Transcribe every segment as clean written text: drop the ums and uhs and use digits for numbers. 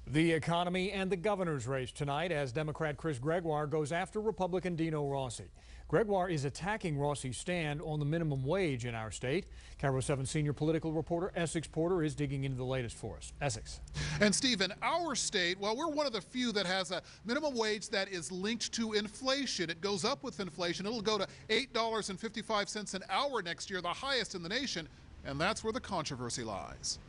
The economy and the governor's race tonight as Democrat Gregoire goes after Republican Dino Rossi. Gregoire is attacking Rossi's stand on the minimum wage in our state. KIRO 7 senior political reporter Essex Porter is digging into the latest for us. Essex. And Steve, in our state, well, we're one of the few that has a minimum wage that is linked to inflation. It goes up with inflation. It'll go to $8.55 an hour next year, the highest in the nation. And that's where the controversy lies.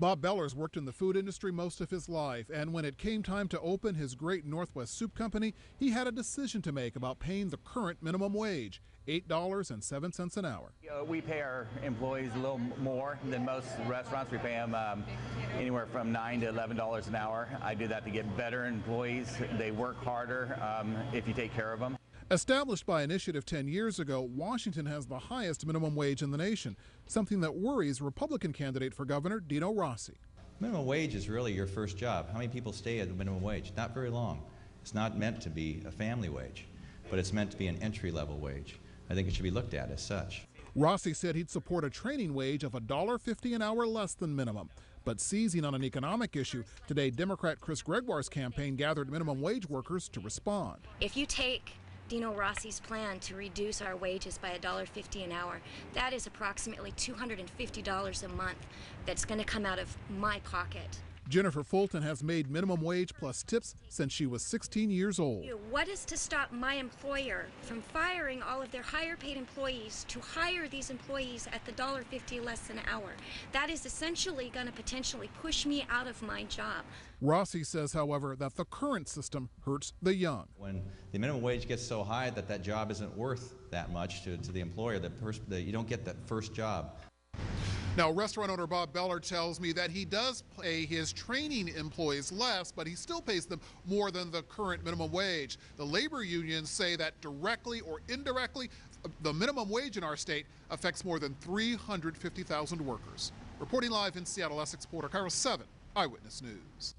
Bob Beller's worked in the food industry most of his life, and when it came time to open his Great Northwest Soup Company, he had a decision to make about paying the current minimum wage, $8.07 an hour. We pay our employees a little more than most restaurants. We pay them anywhere from $9 to $11 an hour. I do that to get better employees. They work harder if you take care of them. Established by initiative 10 years ago, Washington has the highest minimum wage in the nation, something that worries Republican candidate for governor Dino Rossi. Minimum wage is really your first job. How many people stay at the minimum wage? Not very long. It's not meant to be a family wage, but it's meant to be an entry-level wage. I think it should be looked at as such. Rossi said he'd support a training wage of $1.50 an hour less than minimum. But seizing on an economic issue, today Democrat Gregoire's campaign gathered minimum wage workers to respond. If you take Dino Rossi's plan to reduce our wages by $1.50 an hour, that is approximately $250 a month that's going to come out of my pocket. Jennifer Fulton has made minimum wage plus tips since she was 16 years old. What is to stop my employer from firing all of their higher paid employees to hire these employees at the $1.50 less an hour? That is essentially going to potentially push me out of my job. Rossi says, however, that the current system hurts the young. When the minimum wage gets so high that that job isn't worth that much to the employer, that you don't get that first job. Now, restaurant owner Bob Beller tells me that he does pay his training employees less, but he still pays them more than the current minimum wage. The labor unions say that directly or indirectly, the minimum wage in our state affects more than 350,000 workers. Reporting live in Seattle, Essex Porter, KIRO 7 Eyewitness News.